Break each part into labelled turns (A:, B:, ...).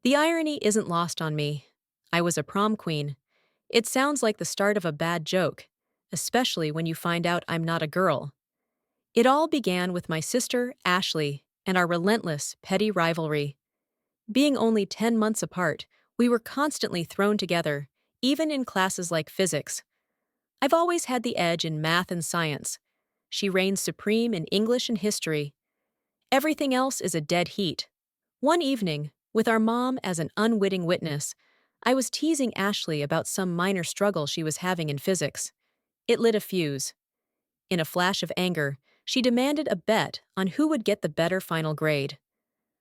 A: The irony isn't lost on me. I was a prom queen. It sounds like the start of a bad joke, especially when you find out I'm not a girl. It all began with my sister, Ashley, and our relentless, petty rivalry. Being only 10 months apart, we were constantly thrown together, even in classes like physics. I've always had the edge in math and science. She reigns supreme in English and history. Everything else is a dead heat. One evening, with our mom as an unwitting witness, I was teasing Ashley about some minor struggle she was having in physics. It lit a fuse. In a flash of anger, she demanded a bet on who would get the better final grade.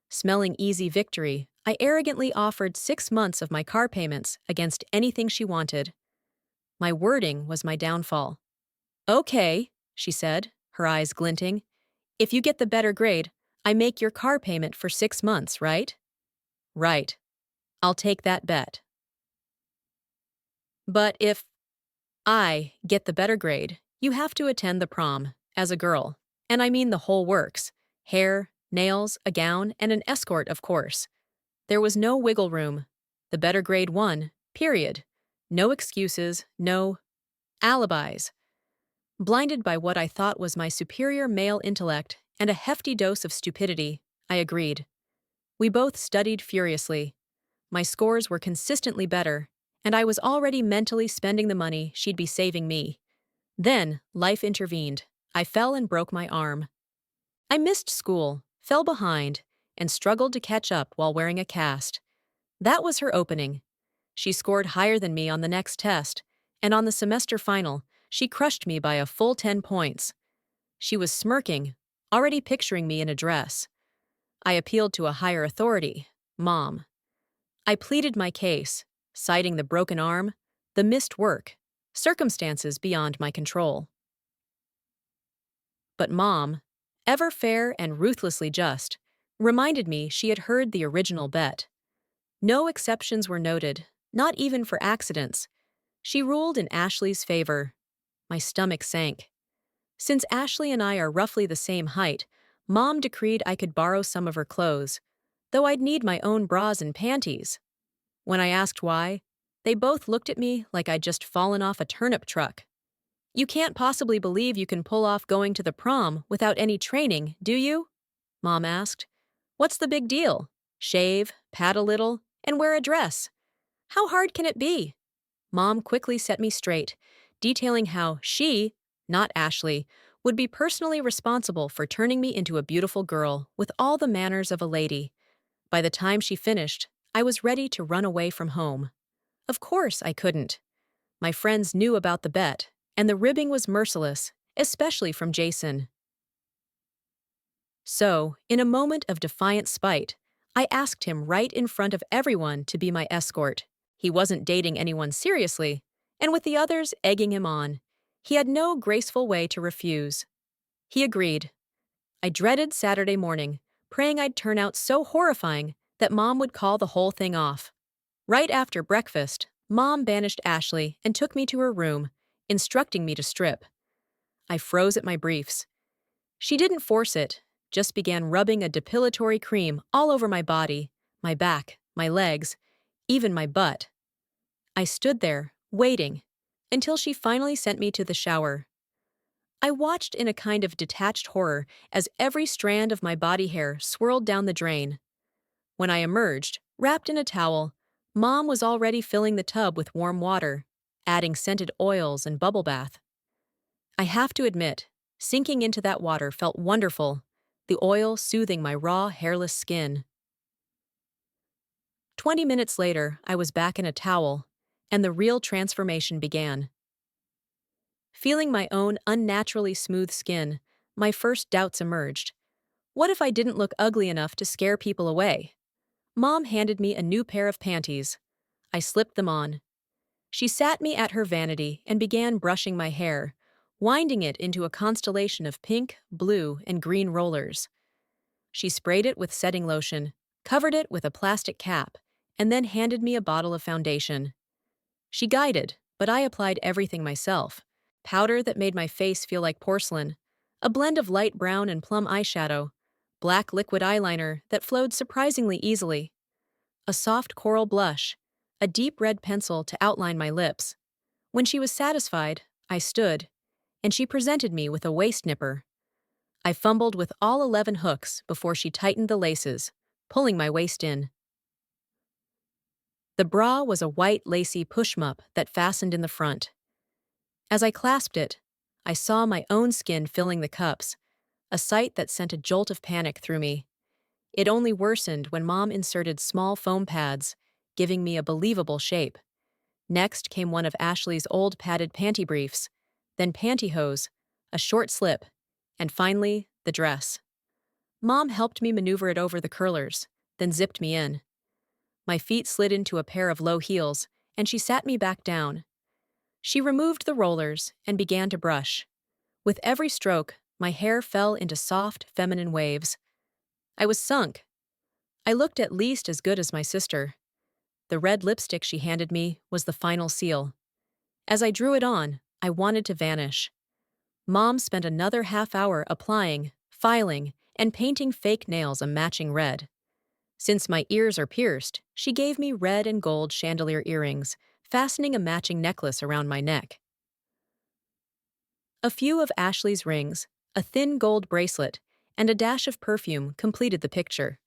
A: Smelling easy victory, I arrogantly offered 6 months of my car payments against anything she wanted. My wording was my downfall. "Okay," she said, her eyes glinting. "If you get the better grade, I make your car payment for 6 months, right?" "Right. I'll take that bet." "But if I get the better grade, you have to attend the prom, as a girl. And I mean the whole works. Hair, nails, a gown, and an escort, of course." There was no wiggle room. The better grade won, period. No excuses, no alibis. Blinded by what I thought was my superior male intellect and a hefty dose of stupidity, I agreed. We both studied furiously. My scores were consistently better, and I was already mentally spending the money she'd be saving me. Then, life intervened. I fell and broke my arm. I missed school, fell behind, and struggled to catch up while wearing a cast. That was her opening. She scored higher than me on the next test, and on the semester final, she crushed me by a full 10 points. She was smirking, already picturing me in a dress. I appealed to a higher authority, Mom. I pleaded my case, citing the broken arm, the missed work, circumstances beyond my control. But Mom, ever fair and ruthlessly just, reminded me she had heard the original bet. No exceptions were noted, not even for accidents. She ruled in Ashley's favor. My stomach sank. Since Ashley and I are roughly the same height, Mom decreed I could borrow some of her clothes, though I'd need my own bras and panties. When I asked why, they both looked at me like I'd just fallen off a turnip truck. "You can't possibly believe you can pull off going to the prom without any training, do you?" Mom asked. "What's the big deal? Shave, pat a little, and wear a dress. How hard can it be?" Mom quickly set me straight, detailing how she, not Ashley, would be personally responsible for turning me into a beautiful girl with all the manners of a lady. By the time she finished, I was ready to run away from home. Of course I couldn't. My friends knew about the bet, and the ribbing was merciless, especially from Jason. So, in a moment of defiant spite, I asked him right in front of everyone to be my escort. He wasn't dating anyone seriously, and with the others egging him on, he had no graceful way to refuse. He agreed. I dreaded Saturday morning, praying I'd turn out so horrifying that Mom would call the whole thing off. Right after breakfast, Mom banished Ashley and took me to her room, instructing me to strip. I froze at my briefs. She didn't force it, just began rubbing a depilatory cream all over my body, my back, my legs, even my butt. I stood there, waiting, until she finally sent me to the shower. I watched in a kind of detached horror as every strand of my body hair swirled down the drain. When I emerged, wrapped in a towel, Mom was already filling the tub with warm water, adding scented oils and bubble bath. I have to admit, sinking into that water felt wonderful, the oil soothing my raw, hairless skin. 20 minutes later, I was back in a towel, and the real transformation began. Feeling my own unnaturally smooth skin, my first doubts emerged. What if I didn't look ugly enough to scare people away? Mom handed me a new pair of panties. I slipped them on. She sat me at her vanity and began brushing my hair, winding it into a constellation of pink, blue, and green rollers. She sprayed it with setting lotion, covered it with a plastic cap, and then handed me a bottle of foundation. She guided, but I applied everything myself. Powder that made my face feel like porcelain, a blend of light brown and plum eyeshadow, black liquid eyeliner that flowed surprisingly easily. a soft coral blush, a deep red pencil to outline my lips. When she was satisfied, I stood, and she presented me with a waist nipper. I fumbled with all 11 hooks before she tightened the laces, pulling my waist in. The bra was a white lacy push-up that fastened in the front. As I clasped it, I saw my own skin filling the cups, a sight that sent a jolt of panic through me. It only worsened when Mom inserted small foam pads, giving me a believable shape. Next came one of Ashley's old padded panty briefs, then pantyhose, a short slip, and finally, the dress. Mom helped me maneuver it over the curlers, then zipped me in. My feet slid into a pair of low heels, and she sat me back down. She removed the rollers and began to brush. With every stroke, my hair fell into soft, feminine waves. I was sunk. I looked at least as good as my sister. The red lipstick she handed me was the final seal. As I drew it on, I wanted to vanish. Mom spent another half hour applying, filing, and painting fake nails a matching red. Since my ears are pierced, she gave me red and gold chandelier earrings, fastening a matching necklace around my neck. A few of Ashley's rings, a thin gold bracelet, and a dash of perfume completed the picture.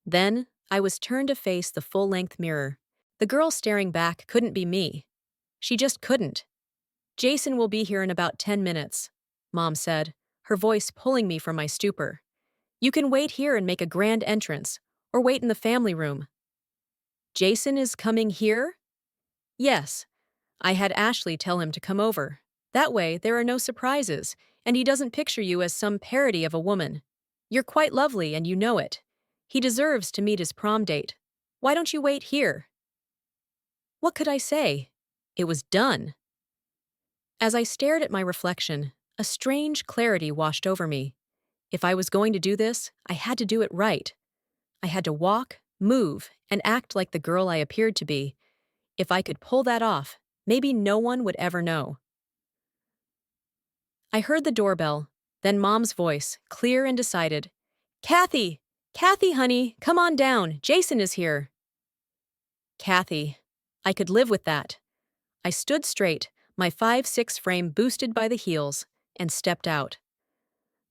A: Then, I was turned to face the full-length mirror. The girl staring back couldn't be me. She just couldn't. "Jason will be here in about 10 minutes, Mom said, her voice pulling me from my stupor. "You can wait here and make a grand entrance, or wait in the family room." "Jason is coming here?" "Yes. I had Ashley tell him to come over. That way, there are no surprises, and he doesn't picture you as some parody of a woman. You're quite lovely, and you know it. He deserves to meet his prom date. Why don't you wait here?" What could I say? It was done. As I stared at my reflection, a strange clarity washed over me. If I was going to do this, I had to do it right. I had to walk, move, and act like the girl I appeared to be. If I could pull that off, maybe no one would ever know. I heard the doorbell, then Mom's voice, clear and decided. "Kathy! Kathy, honey, come on down. Jason is here." Kathy. I could live with that. I stood straight, my 5'6" frame boosted by the heels, and stepped out.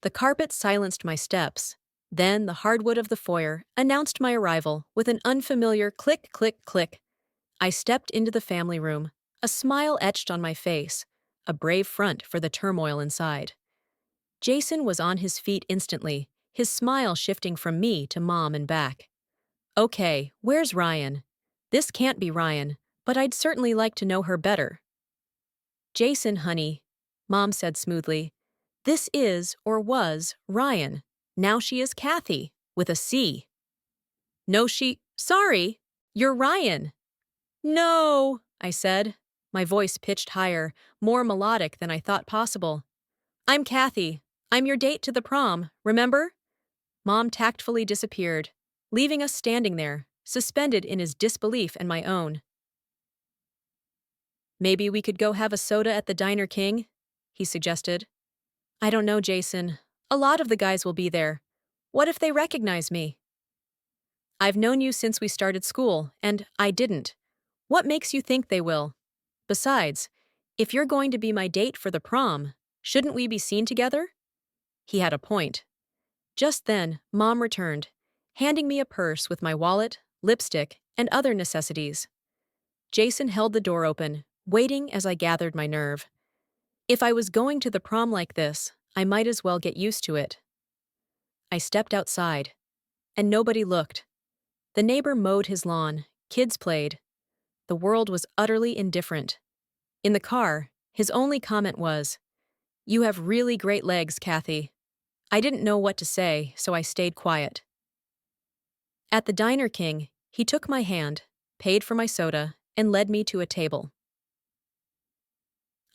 A: The carpet silenced my steps. Then the hardwood of the foyer announced my arrival with an unfamiliar click, click, click. I stepped into the family room, a smile etched on my face, a brave front for the turmoil inside. Jason was on his feet instantly, his smile shifting from me to Mom and back. "Okay, where's Ryan? This can't be Ryan, but I'd certainly like to know her better." "Jason, honey," Mom said smoothly. "This is, or was, Ryan. Now she is Kathy, with a C." "No, sorry, you're Ryan." "No," I said, my voice pitched higher, more melodic than I thought possible. "I'm Kathy. I'm your date to the prom, remember?" Mom tactfully disappeared, leaving us standing there, suspended in his disbelief and my own. "Maybe we could go have a soda at the Diner King?" he suggested. "I don't know, Jason. A lot of the guys will be there. What if they recognize me?" "I've known you since we started school, and I didn't. What makes you think they will? Besides, if you're going to be my date for the prom, shouldn't we be seen together?" He had a point. Just then, Mom returned, handing me a purse with my wallet, lipstick, and other necessities. Jason held the door open, waiting as I gathered my nerve. If I was going to the prom like this, I might as well get used to it. I stepped outside, and nobody looked. The neighbor mowed his lawn, kids played. The world was utterly indifferent. In the car, his only comment was, "You have really great legs, Kathy." I didn't know what to say, so I stayed quiet. At the Diner King, he took my hand, paid for my soda, and led me to a table.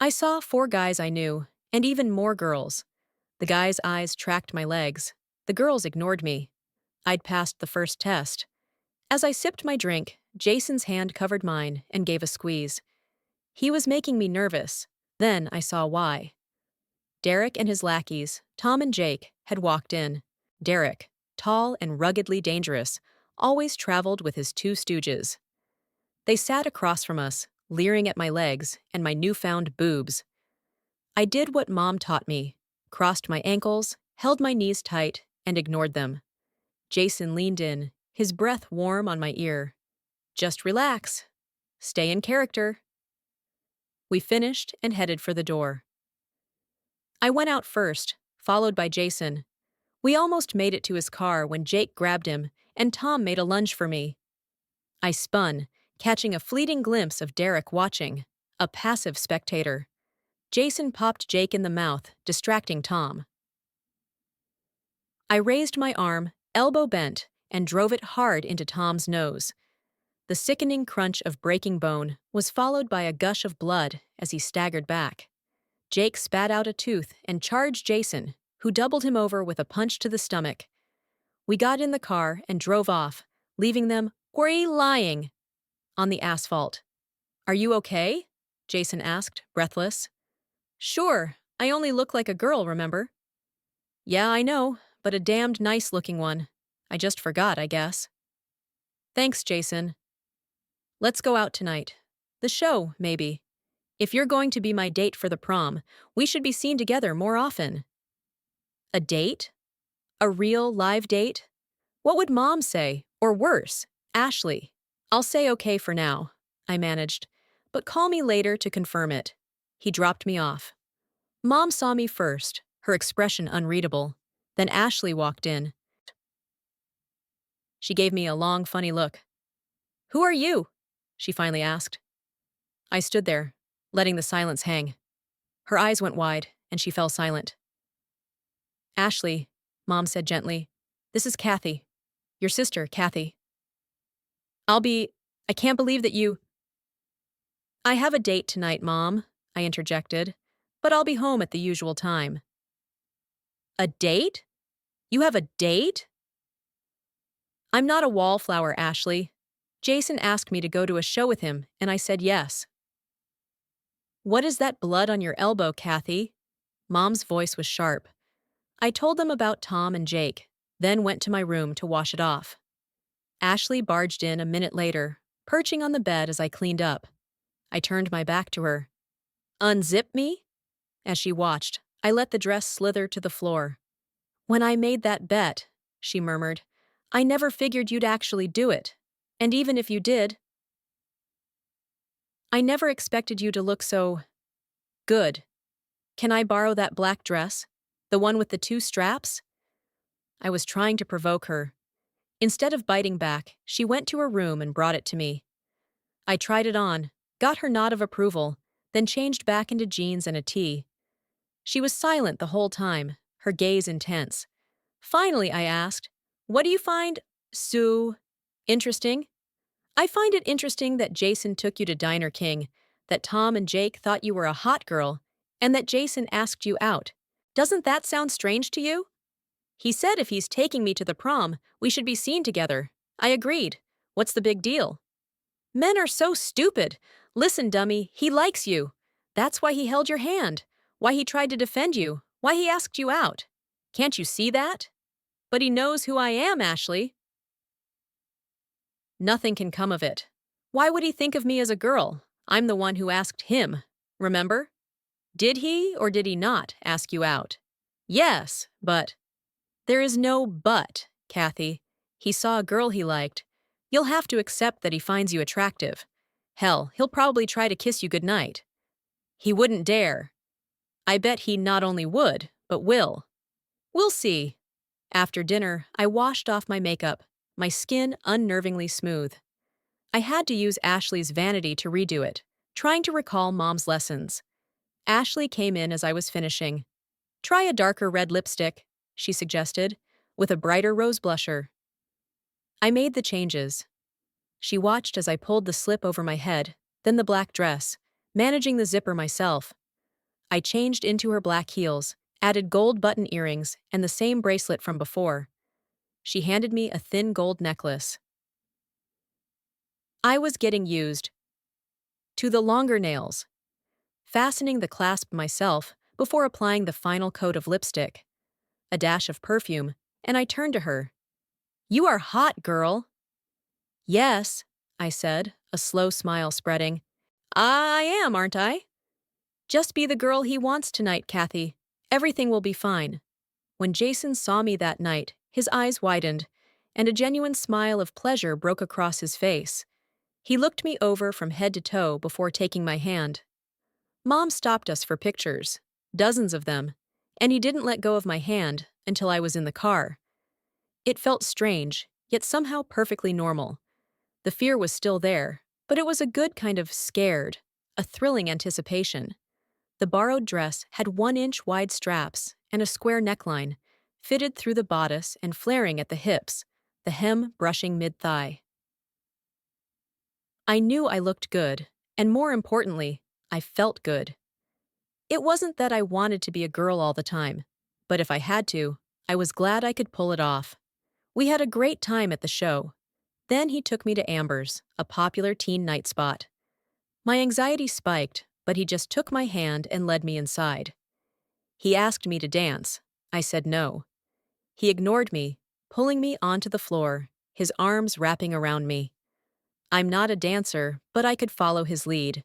A: I saw 4 guys I knew, and even more girls. The guys' eyes tracked my legs. The girls ignored me. I'd passed the first test. As I sipped my drink, Jason's hand covered mine and gave a squeeze. He was making me nervous. Then I saw why. Derek and his lackeys, Tom and Jake, had walked in. Derek, tall and ruggedly dangerous, always traveled with his two stooges. They sat across from us, leering at my legs and my newfound boobs. I did what Mom taught me, crossed my ankles, held my knees tight, and ignored them. Jason leaned in, his breath warm on my ear. Just relax. Stay in character. We finished and headed for the door. I went out first, followed by Jason. We almost made it to his car when Jake grabbed him, and Tom made a lunge for me. I spun, catching a fleeting glimpse of Derek watching, a passive spectator. Jason popped Jake in the mouth, distracting Tom. I raised my arm, elbow bent, and drove it hard into Tom's nose. The sickening crunch of breaking bone was followed by a gush of blood as he staggered back. Jake spat out a tooth and charged Jason, who doubled him over with a punch to the stomach. We got in the car and drove off, leaving them lying on the asphalt. "Are you okay?" Jason asked, breathless. "Sure, I only look like a girl, remember?" "Yeah, I know, but a damned nice-looking one. I just forgot, I guess." "Thanks, Jason. Let's go out tonight. The show, maybe. If you're going to be my date for the prom, we should be seen together more often." A date? A real, live date? What would Mom say? Or worse, Ashley? "I'll say okay for now," I managed, "but call me later to confirm it." He dropped me off. Mom saw me first, her expression unreadable. Then Ashley walked in. She gave me a long, funny look. "Who are you?" she finally asked. I stood there, letting the silence hang. Her eyes went wide, and she fell silent. "Ashley," Mom said gently, "this is Kathy. Your sister, Kathy." I can't believe that you—" "I have a date tonight, Mom," I interjected, "but I'll be home at the usual time." "A date? You have a date?" "I'm not a wallflower, Ashley. Jason asked me to go to a show with him, and I said yes." "What is that blood on your elbow, Kathy?" Mom's voice was sharp. I told them about Tom and Jake, then went to my room to wash it off. Ashley barged in a minute later, perching on the bed as I cleaned up. I turned my back to her. "Unzip me?" As she watched, I let the dress slither to the floor. "When I made that bet," she murmured, "I never figured you'd actually do it. And even if you did, I never expected you to look so good. Can I borrow that black dress? The one with the two straps?" I was trying to provoke her. Instead of biting back, she went to her room and brought it to me. I tried it on, got her nod of approval, then changed back into jeans and a tee. She was silent the whole time, her gaze intense. Finally, I asked, "What do you find so interesting?" "I find it interesting that Jason took you to Diner King, that Tom and Jake thought you were a hot girl, and that Jason asked you out. Doesn't that sound strange to you?" "He said if he's taking me to the prom, we should be seen together." I agreed. "What's the big deal?" "Men are so stupid. Listen, dummy, he likes you. That's why he held your hand, why he tried to defend you, why he asked you out. Can't you see that?" "But he knows who I am, Ashley." "Nothing can come of it. Why would he think of me as a girl? I'm the one who asked him. Remember? Did he or did he not ask you out?" "Yes, but—" "There is no but, Kathy. He saw a girl he liked. You'll have to accept that he finds you attractive. Hell, he'll probably try to kiss you goodnight." "He wouldn't dare." "I bet he not only would, but will." "We'll see." After dinner, I washed off my makeup, my skin unnervingly smooth. I had to use Ashley's vanity to redo it, trying to recall Mom's lessons. Ashley came in as I was finishing. "Try a darker red lipstick," she suggested, with a brighter rose blusher. I made the changes. She watched as I pulled the slip over my head, then the black dress, managing the zipper myself. I changed into her black heels, added gold button earrings, and the same bracelet from before. She handed me a thin gold necklace. I was getting used to the longer nails, fastening the clasp myself before applying the final coat of lipstick, a dash of perfume, and I turned to her. "You are hot, girl." Yes, I said, a slow smile spreading. I am, aren't I? Just be the girl he wants tonight, Kathy. Everything will be fine. When Jason saw me that night, his eyes widened, and a genuine smile of pleasure broke across his face. He looked me over from head to toe before taking my hand. Mom stopped us for pictures, dozens of them, and he didn't let go of my hand until I was in the car. It felt strange, yet somehow perfectly normal. The fear was still there, but it was a good kind of scared, a thrilling anticipation. The borrowed dress had 1-inch wide straps and a square neckline, fitted through the bodice and flaring at the hips, the hem brushing mid-thigh. I knew I looked good, and more importantly, I felt good. It wasn't that I wanted to be a girl all the time, but if I had to, I was glad I could pull it off. We had a great time at the show. Then he took me to Amber's, a popular teen night spot. My anxiety spiked, but he just took my hand and led me inside. He asked me to dance. I said no. He ignored me, pulling me onto the floor, his arms wrapping around me. I'm not a dancer, but I could follow his lead.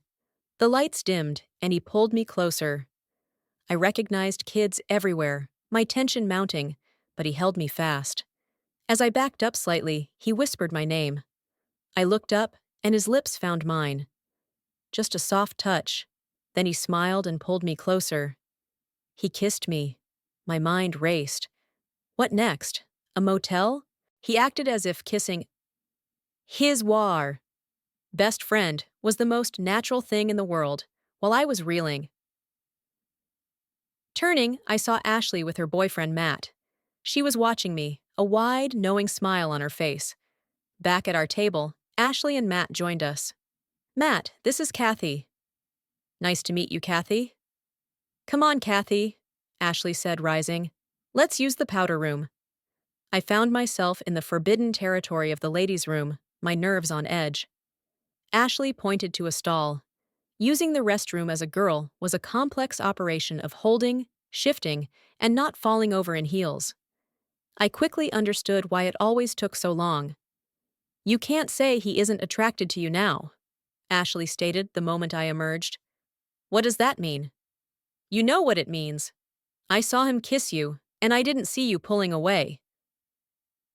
A: The lights dimmed, and he pulled me closer. I recognized kids everywhere, my tension mounting, but he held me fast. As I backed up slightly, he whispered my name. I looked up, and his lips found mine. Just a soft touch. Then he smiled and pulled me closer. He kissed me. My mind raced. What next? A motel? He acted as if kissing his best friend was the most natural thing in the world, while I was reeling. Turning, I saw Ashley with her boyfriend Matt. She was watching me, a wide, knowing smile on her face. Back at our table, Ashley and Matt joined us. Matt, this is Kathy. Nice to meet you, Kathy. Come on, Kathy, Ashley said, rising. Let's use the powder room. I found myself in the forbidden territory of the ladies' room, my nerves on edge. Ashley pointed to a stall. Using the restroom as a girl was a complex operation of holding, shifting, and not falling over in heels. I quickly understood why it always took so long. You can't say he isn't attracted to you now, Ashley stated the moment I emerged. What does that mean? You know what it means. I saw him kiss you, and I didn't see you pulling away.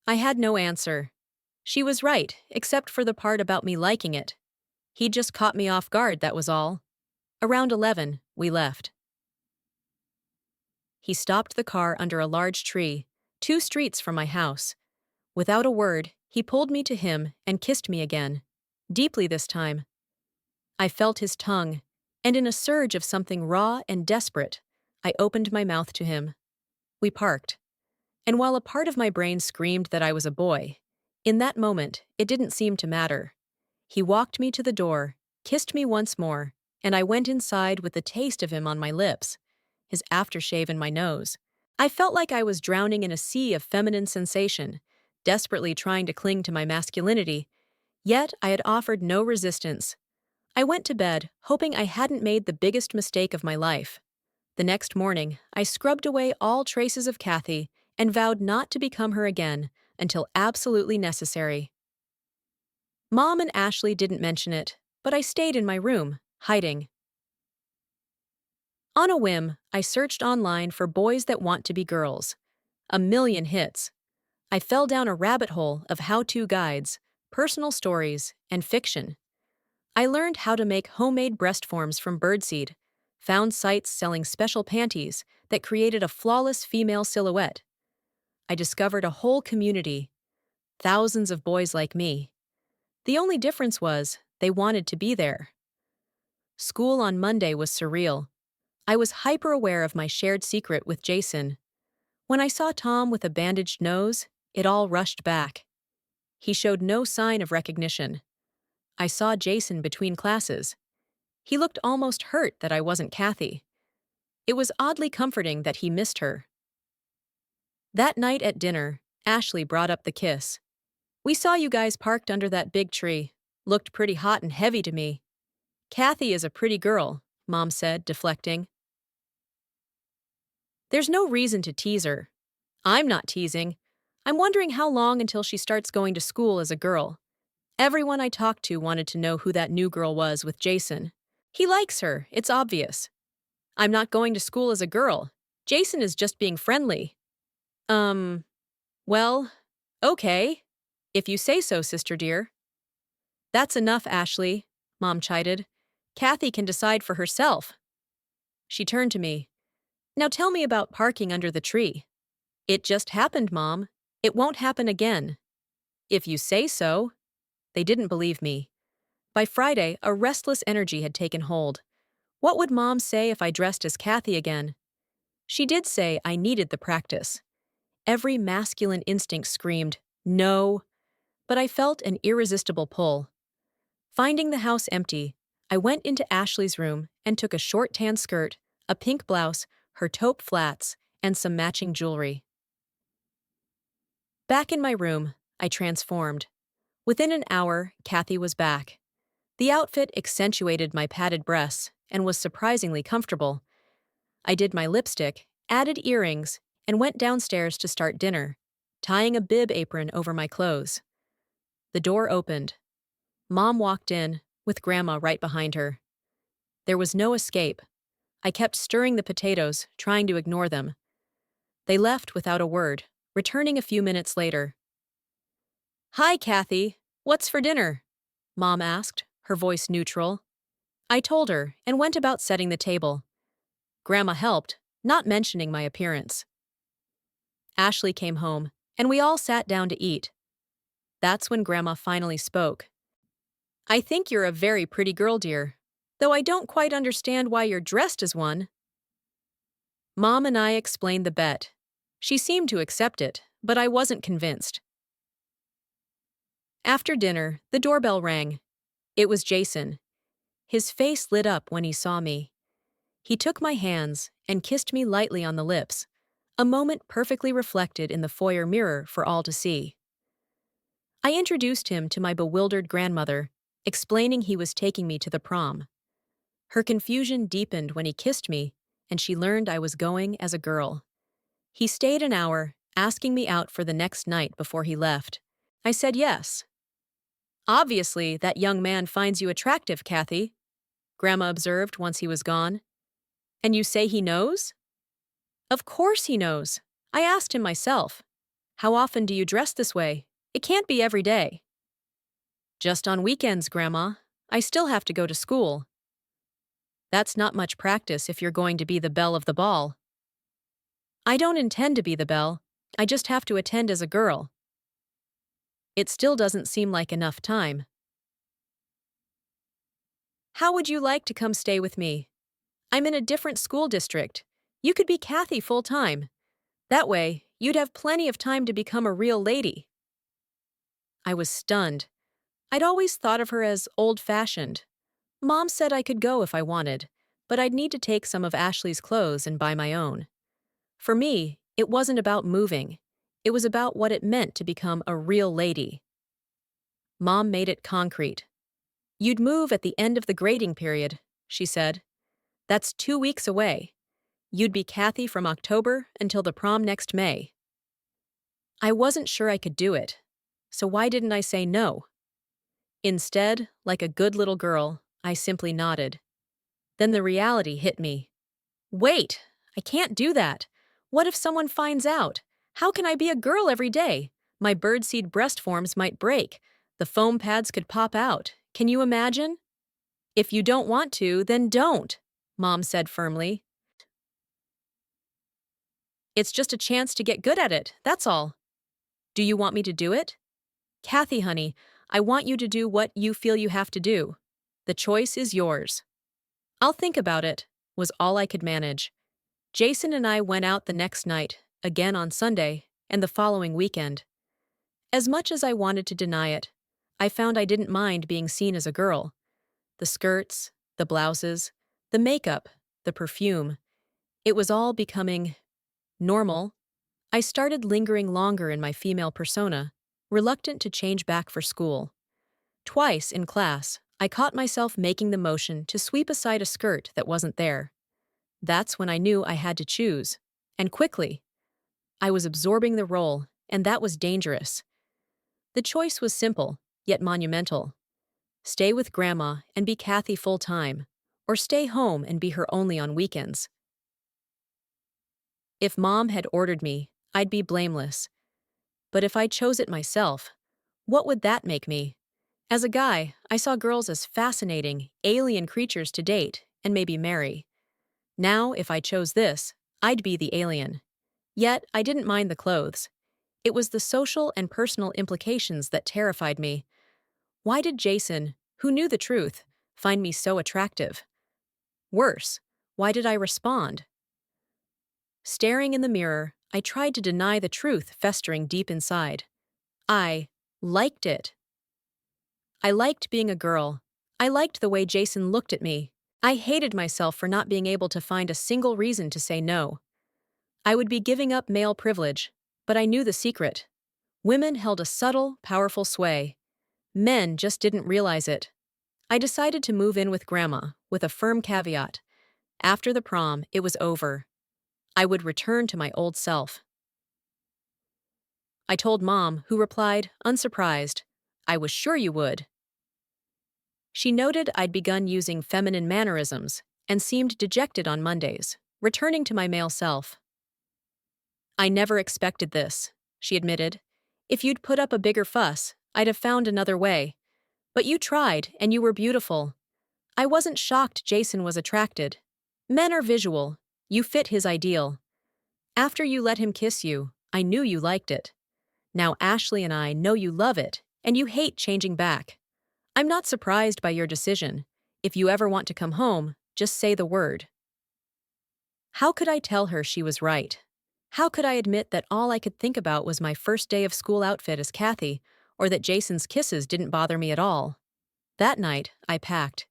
A: I had no answer. She was right, except for the part about me liking it. He just caught me off guard, that was all. Around 11, we left. He stopped the car under a large tree, 2 streets from my house. Without a word, he pulled me to him and kissed me again. Deeply this time. I felt his tongue, and in a surge of something raw and desperate, I opened my mouth to him. We parked. And while a part of my brain screamed that I was a boy, in that moment, it didn't seem to matter. He walked me to the door, kissed me once more, and I went inside with the taste of him on my lips, his aftershave in my nose. I felt like I was drowning in a sea of feminine sensation, desperately trying to cling to my masculinity, yet I had offered no resistance. I went to bed, hoping I hadn't made the biggest mistake of my life. The next morning, I scrubbed away all traces of Kathy and vowed not to become her again until absolutely necessary. Mom and Ashley didn't mention it, but I stayed in my room, hiding. On a whim, I searched online for boys that want to be girls. 1,000,000 hits. I fell down a rabbit hole of how-to guides, personal stories, and fiction. I learned how to make homemade breast forms from birdseed, found sites selling special panties that created a flawless female silhouette. I discovered a whole community, thousands of boys like me. The only difference was they wanted to be there. School on Monday was surreal. I was hyper-aware of my shared secret with Jason. When I saw Tom with a bandaged nose, it all rushed back. He showed no sign of recognition. I saw Jason between classes. He looked almost hurt that I wasn't Kathy. It was oddly comforting that he missed her. That night at dinner, Ashley brought up the kiss. We saw you guys parked under that big tree. Looked pretty hot and heavy to me. Kathy is a pretty girl, Mom said, deflecting. There's no reason to tease her. I'm not teasing. I'm wondering how long until she starts going to school as a girl. Everyone I talked to wanted to know who that new girl was with Jason. He likes her, it's obvious. I'm not going to school as a girl. Jason is just being friendly. Um, well, okay. If you say so, sister dear. That's enough, Ashley, Mom chided. Kathy can decide for herself. She turned to me. Now tell me about parking under the tree. It just happened, Mom. It won't happen again. If you say so. They didn't believe me. By Friday, a restless energy had taken hold. What would Mom say if I dressed as Kathy again? She did say I needed the practice. Every masculine instinct screamed, no, but I felt an irresistible pull. Finding the house empty, I went into Ashley's room and took a short tan skirt, a pink blouse, her taupe flats, and some matching jewelry. Back in my room, I transformed. Within an hour, Kathy was back. The outfit accentuated my padded breasts and was surprisingly comfortable. I did my lipstick, added earrings, and went downstairs to start dinner, tying a bib apron over my clothes. The door opened. Mom walked in, with Grandma right behind her. There was no escape. I kept stirring the potatoes, trying to ignore them. They left without a word, returning a few minutes later. Hi, Kathy. What's for dinner? Mom asked, her voice neutral. I told her and went about setting the table. Grandma helped, not mentioning my appearance. Ashley came home, and we all sat down to eat. That's when Grandma finally spoke. I think you're a very pretty girl, dear, though I don't quite understand why you're dressed as one. Mom and I explained the bet. She seemed to accept it, but I wasn't convinced. After dinner, the doorbell rang. It was Jason. His face lit up when he saw me. He took my hands and kissed me lightly on the lips, a moment perfectly reflected in the foyer mirror for all to see. I introduced him to my bewildered grandmother, explaining he was taking me to the prom. Her confusion deepened when he kissed me, and she learned I was going as a girl. He stayed an hour, asking me out for the next night before he left. I said yes. Obviously, that young man finds you attractive, Kathy, Grandma observed once he was gone. And you say he knows? Of course he knows. I asked him myself. How often do you dress this way? It can't be every day. Just on weekends, Grandma. I still have to go to school. That's not much practice if you're going to be the belle of the ball. I don't intend to be the belle. I just have to attend as a girl. It still doesn't seem like enough time. How would you like to come stay with me? I'm in a different school district. You could be Kathy full-time. That way, you'd have plenty of time to become a real lady. I was stunned. I'd always thought of her as old-fashioned. Mom said I could go if I wanted, but I'd need to take some of Ashley's clothes and buy my own. For me, it wasn't about moving. It was about what it meant to become a real lady. Mom made it concrete. You'd move at the end of the grading period, she said. That's 2 weeks away. You'd be Kathy from October until the prom next May. I wasn't sure I could do it, so why didn't I say no? Instead, like a good little girl, I simply nodded. Then the reality hit me. Wait, I can't do that. What if someone finds out? How can I be a girl every day? My birdseed breast forms might break. The foam pads could pop out. Can you imagine? If you don't want to, then don't, Mom said firmly. It's just a chance to get good at it, that's all. Do you want me to do it? Kathy, honey, I want you to do what you feel you have to do. The choice is yours. I'll think about it, was all I could manage. Jason and I went out the next night, again on Sunday, and the following weekend. As much as I wanted to deny it, I found I didn't mind being seen as a girl. The skirts, the blouses, the makeup, the perfume. It was all becoming normal. I started lingering longer in my female persona, reluctant to change back for school. Twice in class, I caught myself making the motion to sweep aside a skirt that wasn't there. That's when I knew I had to choose, and quickly. I was absorbing the role, and that was dangerous. The choice was simple: yet monumental. Stay with Grandma and be Kathy full-time, or stay home and be her only on weekends. If Mom had ordered me, I'd be blameless. But if I chose it myself, what would that make me? As a guy, I saw girls as fascinating, alien creatures to date and maybe marry. Now, if I chose this, I'd be the alien. Yet, I didn't mind the clothes. It was the social and personal implications that terrified me. Why did Jason, who knew the truth, find me so attractive? Worse, why did I respond? Staring in the mirror, I tried to deny the truth festering deep inside. I liked it. I liked being a girl. I liked the way Jason looked at me. I hated myself for not being able to find a single reason to say no. I would be giving up male privilege, but I knew the secret. Women held a subtle, powerful sway. Men just didn't realize it. I decided to move in with Grandma, with a firm caveat. After the prom, it was over. I would return to my old self. I told Mom, who replied, unsurprised, "I was sure you would." She noted I'd begun using feminine mannerisms and seemed dejected on Mondays, returning to my male self. "I never expected this," she admitted. "If you'd put up a bigger fuss, I'd have found another way. But you tried, and you were beautiful. I wasn't shocked Jason was attracted. Men are visual. You fit his ideal. After you let him kiss you, I knew you liked it. Now Ashley and I know you love it, and you hate changing back. I'm not surprised by your decision. If you ever want to come home, just say the word." How could I tell her she was right? How could I admit that all I could think about was my first day of school outfit as Kathy, or that Jason's kisses didn't bother me at all? That night, I packed,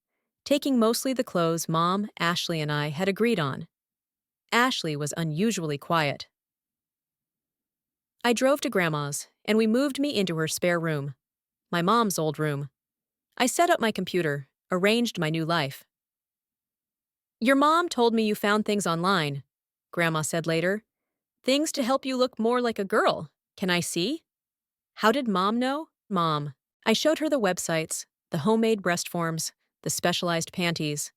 A: taking mostly the clothes Mom, Ashley, and I had agreed on. Ashley was unusually quiet. I drove to Grandma's, and we moved me into her spare room, my mom's old room. I set up my computer, arranged my new life. "Your mom told me you found things online," Grandma said later. "Things to help you look more like a girl. Can I see?" How did Mom know? Mom. I showed her the websites, the homemade breast forms, the specialized panties.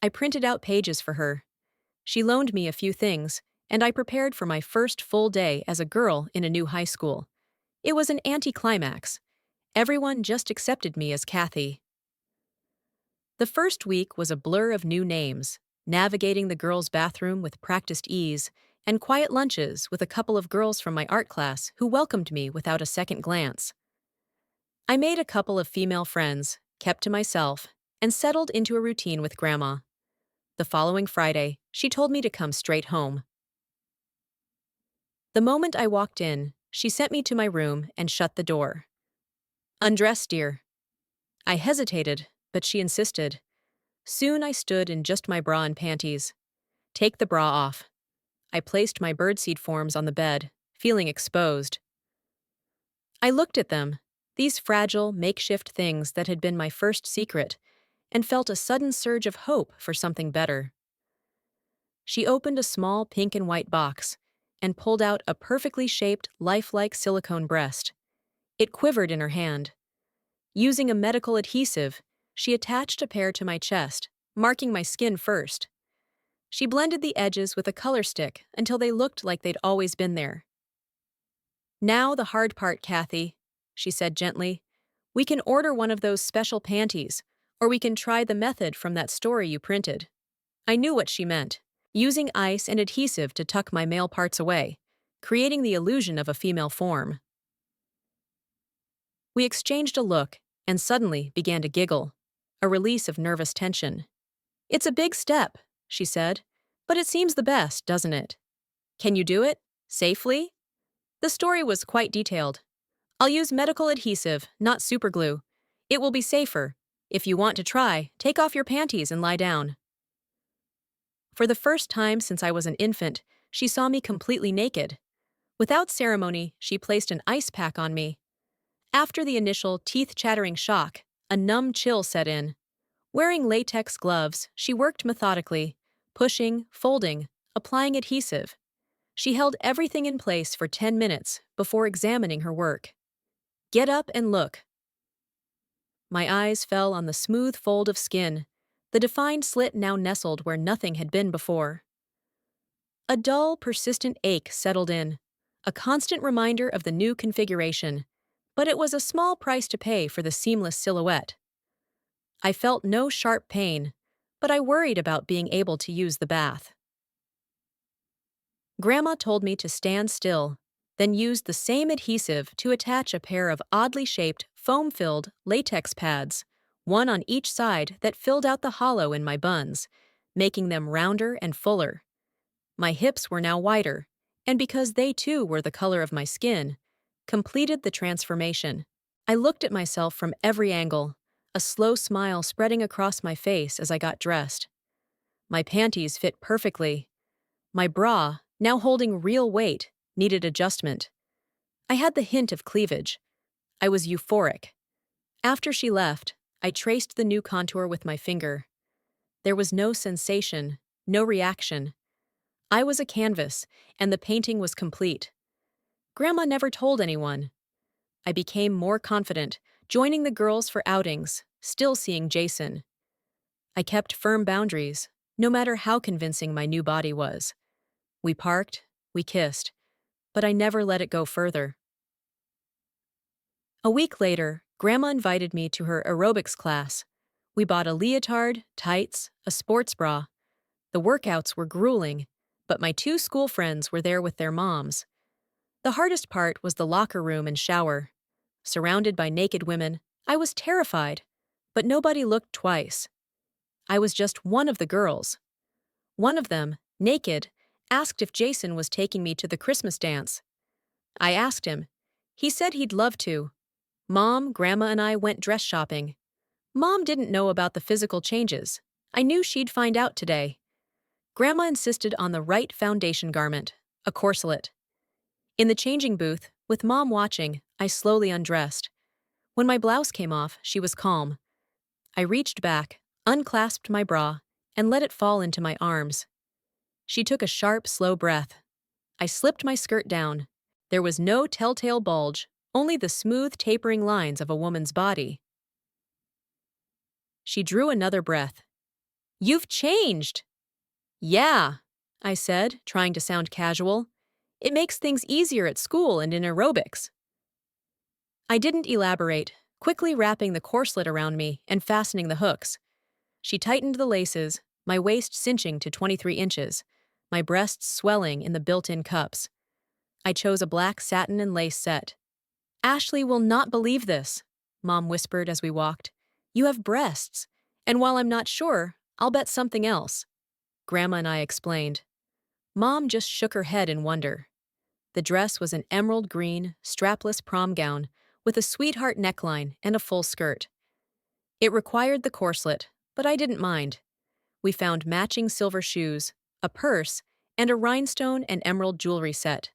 A: I printed out pages for her. She loaned me a few things, and I prepared for my first full day as a girl in a new high school. It was an anticlimax. Everyone just accepted me as Kathy. The first week was a blur of new names, navigating the girls' bathroom with practiced ease, and quiet lunches with a couple of girls from my art class who welcomed me without a second glance. I made a couple of female friends, kept to myself, and settled into a routine with Grandma. The following Friday, she told me to come straight home. The moment I walked in, she sent me to my room and shut the door. "Undress, dear." I hesitated, but she insisted. Soon I stood in just my bra and panties. "Take the bra off." I placed my birdseed forms on the bed, feeling exposed. I looked at them, these fragile, makeshift things that had been my first secret, and felt a sudden surge of hope for something better. She opened a small pink and white box and pulled out a perfectly shaped, lifelike silicone breast. It quivered in her hand. Using a medical adhesive, she attached a pair to my chest, marking my skin first. She blended the edges with a color stick until they looked like they'd always been there. "Now the hard part, Kathy," she said gently. "We can order one of those special panties, or we can try the method from that story you printed." I knew what she meant, using ice and adhesive to tuck my male parts away, creating the illusion of a female form. We exchanged a look and suddenly began to giggle, a release of nervous tension. "It's a big step," she said, "but it seems the best, doesn't it? Can you do it? Safely?" The story was quite detailed. "I'll use medical adhesive, not superglue. It will be safer. If you want to try, take off your panties and lie down." For the first time since I was an infant, she saw me completely naked. Without ceremony, she placed an ice pack on me. After the initial teeth-chattering shock, a numb chill set in. Wearing latex gloves, she worked methodically, pushing, folding, applying adhesive. She held everything in place for 10 minutes before examining her work. "Get up and look." My eyes fell on the smooth fold of skin, the defined slit now nestled where nothing had been before. A dull, persistent ache settled in, a constant reminder of the new configuration, but it was a small price to pay for the seamless silhouette. I felt no sharp pain, but I worried about being able to use the bath. Grandma told me to stand still, then used the same adhesive to attach a pair of oddly shaped, foam-filled latex pads, one on each side that filled out the hollow in my buns, making them rounder and fuller. My hips were now wider, and because they too were the color of my skin, completed the transformation. I looked at myself from every angle, a slow smile spreading across my face as I got dressed. My panties fit perfectly. My bra, now holding real weight, needed adjustment. I had the hint of cleavage. I was euphoric. After she left, I traced the new contour with my finger. There was no sensation, no reaction. I was a canvas, and the painting was complete. Grandma never told anyone. I became more confident, joining the girls for outings, still seeing Jason. I kept firm boundaries, no matter how convincing my new body was. We parked, we kissed, but I never let it go further. A week later, Grandma invited me to her aerobics class. We bought a leotard, tights, a sports bra. The workouts were grueling, but my two school friends were there with their moms. The hardest part was the locker room and shower. Surrounded by naked women, I was terrified, but nobody looked twice. I was just one of the girls. One of them, naked, asked if Jason was taking me to the Christmas dance. I asked him. He said he'd love to. Mom, Grandma, and I went dress shopping. Mom didn't know about the physical changes. I knew she'd find out today. Grandma insisted on the right foundation garment, a corselet. In the changing booth, with Mom watching, I slowly undressed. When my blouse came off, she was calm. I reached back, unclasped my bra, and let it fall into my arms. She took a sharp, slow breath. I slipped my skirt down. There was no telltale bulge, only the smooth, tapering lines of a woman's body. She drew another breath. "You've changed!" "Yeah," I said, trying to sound casual. "It makes things easier at school and in aerobics." I didn't elaborate, quickly wrapping the corselet around me and fastening the hooks. She tightened the laces, my waist cinching to 23 inches, my breasts swelling in the built-in cups. I chose a black satin and lace set. "Ashley will not believe this," Mom whispered as we walked. "You have breasts, and while I'm not sure, I'll bet something else." Grandma and I explained. Mom just shook her head in wonder. The dress was an emerald green, strapless prom gown with a sweetheart neckline and a full skirt. It required the corselet, but I didn't mind. We found matching silver shoes, a purse, and a rhinestone and emerald jewelry set.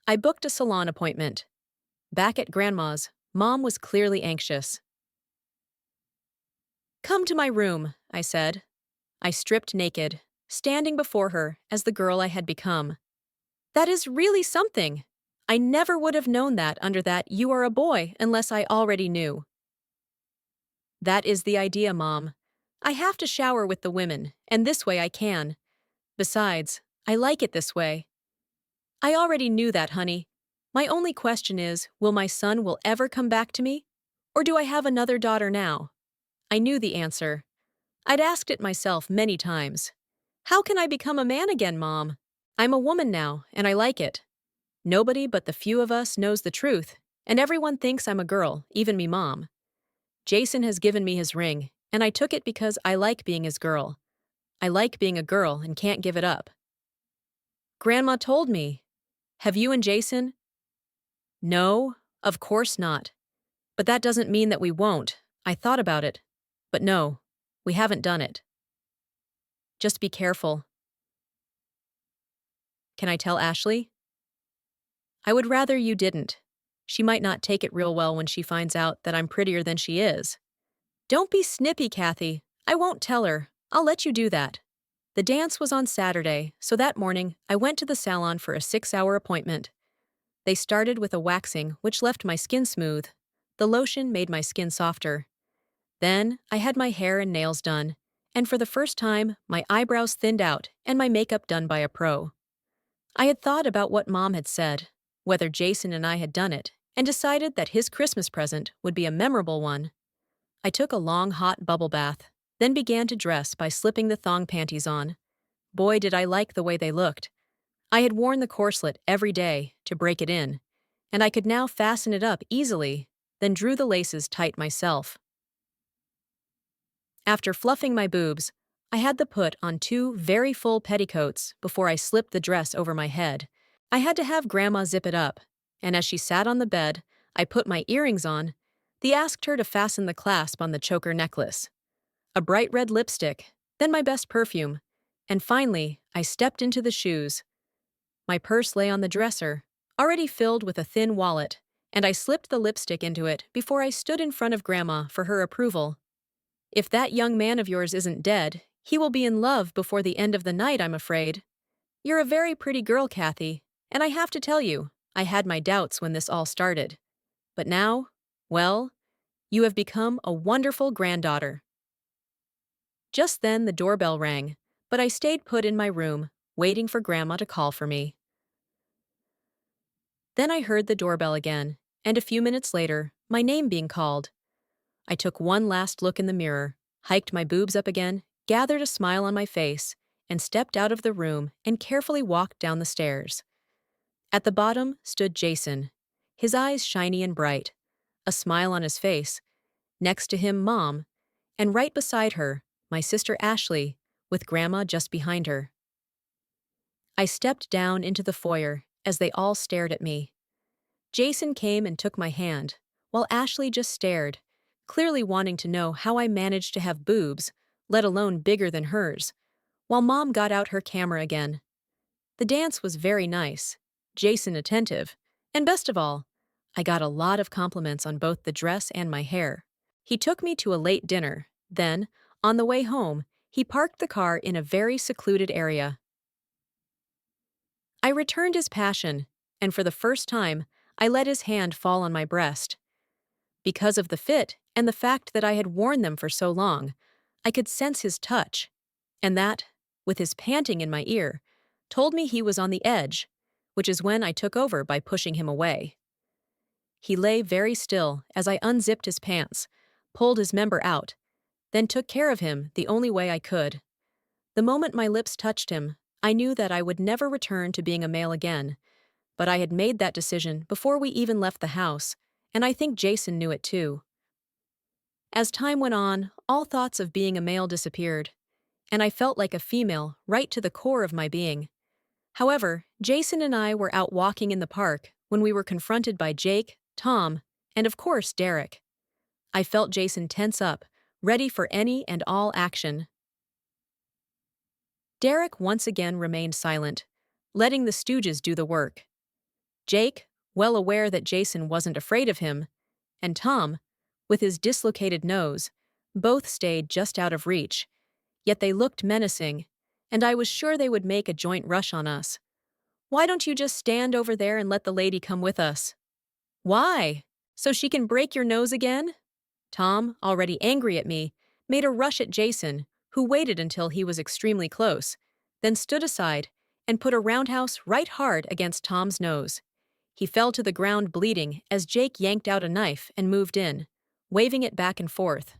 A: I booked a salon appointment. Back at Grandma's, Mom was clearly anxious. "Come to my room," I said. I stripped naked, standing before her as the girl I had become. "That is really something. I never would have known that under that 'you are a boy' unless I already knew." "That is the idea, Mom. I have to shower with the women, and this way I can. Besides, I like it this way." "I already knew that, honey. My only question is, will my son will ever come back to me? Or do I have another daughter now?" I knew the answer. I'd asked it myself many times. "How can I become a man again, Mom? I'm a woman now, and I like it. Nobody but the few of us knows the truth, and everyone thinks I'm a girl, even me mom. Jason has given me his ring, and I took it because I like being his girl. I like being a girl and can't give it up." "Grandma told me. Have you and Jason?" "No, of course not. But that doesn't mean that we won't. I thought about it. But no, we haven't done it." "Just be careful." "Can I tell Ashley?" "I would rather you didn't. She might not take it real well when she finds out that I'm prettier than she is." "Don't be snippy, Kathy. I won't tell her. I'll let you do that." The dance was on Saturday, so that morning I went to the salon for a 6-hour appointment. They started with a waxing, which left my skin smooth. The lotion made my skin softer. Then I had my hair and nails done, and for the first time, my eyebrows thinned out and my makeup done by a pro. I had thought about what Mom had said, whether Jason and I had done it, and decided that his Christmas present would be a memorable one. I took a long hot bubble bath, then began to dress by slipping the thong panties on. Boy, did I like the way they looked. I had worn the corselet every day to break it in, and I could now fasten it up easily, then drew the laces tight myself. After fluffing my boobs, I had to put on 2 very full petticoats before I slipped the dress over my head. I had to have Grandma zip it up, and as she sat on the bed, I put my earrings on. They asked her to fasten the clasp on the choker necklace. A bright red lipstick, then my best perfume, and finally, I stepped into the shoes. My purse lay on the dresser, already filled with a thin wallet, and I slipped the lipstick into it before I stood in front of Grandma for her approval. If that young man of yours isn't dead, he will be in love before the end of the night, I'm afraid. You're a very pretty girl, Kathy, and I have to tell you, I had my doubts when this all started. But now, well, you have become a wonderful granddaughter. Just then the doorbell rang, but I stayed put in my room, waiting for Grandma to call for me. Then I heard the doorbell again, and a few minutes later, my name being called. I took one last look in the mirror, hiked my boobs up again, gathered a smile on my face, and stepped out of the room and carefully walked down the stairs. At the bottom stood Jason, his eyes shiny and bright, a smile on his face. Next to him, Mom, and right beside her, my sister Ashley, with Grandma just behind her. I stepped down into the foyer as they all stared at me. Jason came and took my hand, while Ashley just stared, clearly wanting to know how I managed to have boobs, let alone bigger than hers, while Mom got out her camera again. The dance was very nice, Jason attentive, and best of all, I got a lot of compliments on both the dress and my hair. He took me to a late dinner, then, on the way home, he parked the car in a very secluded area. I returned his passion, and for the first time, I let his hand fall on my breast. Because of the fit and the fact that I had worn them for so long, I could sense his touch, and that, with his panting in my ear, told me he was on the edge, which is when I took over by pushing him away. He lay very still as I unzipped his pants, pulled his member out, then took care of him the only way I could. The moment my lips touched him, I knew that I would never return to being a male again, but I had made that decision before we even left the house, and I think Jason knew it too. As time went on, all thoughts of being a male disappeared, and I felt like a female right to the core of my being. However, Jason and I were out walking in the park when we were confronted by Jake, Tom, and of course Derek. I felt Jason tense up, ready for any and all action. Derek once again remained silent, letting the stooges do the work. Jake, well aware that Jason wasn't afraid of him, and Tom, with his dislocated nose, both stayed just out of reach, yet they looked menacing, and I was sure they would make a joint rush on us. "Why don't you just stand over there and let the lady come with us?" "Why? So she can break your nose again?" Tom, already angry at me, made a rush at Jason, who waited until he was extremely close, then stood aside and put a roundhouse right hard against Tom's nose. He fell to the ground bleeding as Jake yanked out a knife and moved in, waving it back and forth.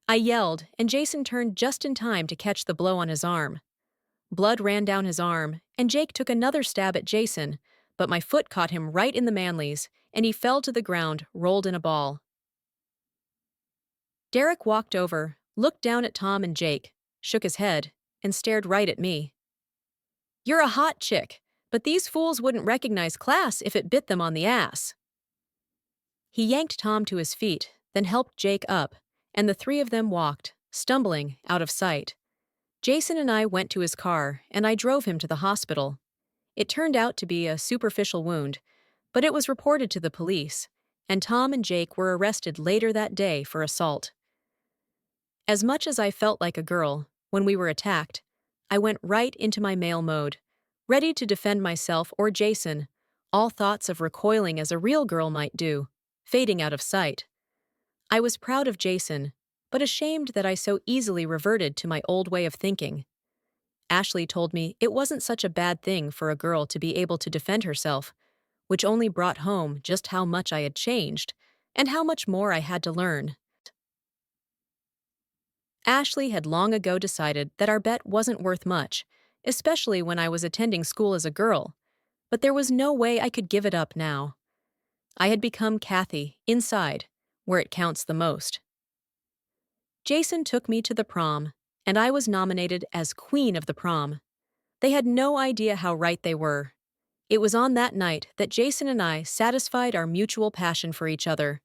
A: I yelled, and Jason turned just in time to catch the blow on his arm. Blood ran down his arm, and Jake took another stab at Jason, but my foot caught him right in the manleys, and he fell to the ground, rolled in a ball. Derek walked over, looked down at Tom and Jake, shook his head, and stared right at me. "You're a hot chick, but these fools wouldn't recognize class if it bit them on the ass." He yanked Tom to his feet, then helped Jake up, and the three of them walked, stumbling, out of sight. Jason and I went to his car, and I drove him to the hospital. It turned out to be a superficial wound, but it was reported to the police, and Tom and Jake were arrested later that day for assault. As much as I felt like a girl, when we were attacked, I went right into my male mode, ready to defend myself or Jason, all thoughts of recoiling as a real girl might do, fading out of sight. I was proud of Jason, but ashamed that I so easily reverted to my old way of thinking. Ashley told me it wasn't such a bad thing for a girl to be able to defend herself, which only brought home just how much I had changed and how much more I had to learn. Ashley had long ago decided that our bet wasn't worth much, especially when I was attending school as a girl, but there was no way I could give it up now. I had become Kathy, inside, where it counts the most. Jason took me to the prom, and I was nominated as Queen of the Prom. They had no idea how right they were. It was on that night that Jason and I satisfied our mutual passion for each other.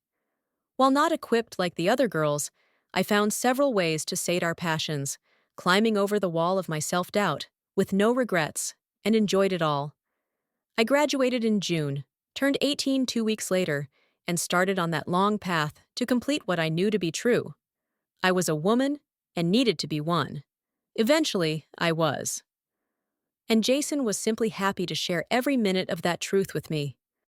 A: While not equipped like the other girls, I found several ways to sate our passions, climbing over the wall of my self-doubt, with no regrets, and enjoyed it all. I graduated in June, turned 18 2 weeks later, and started on that long path to complete what I knew to be true. I was a woman and needed to be one. Eventually, I was. And Jason was simply happy to share every minute of that truth with me.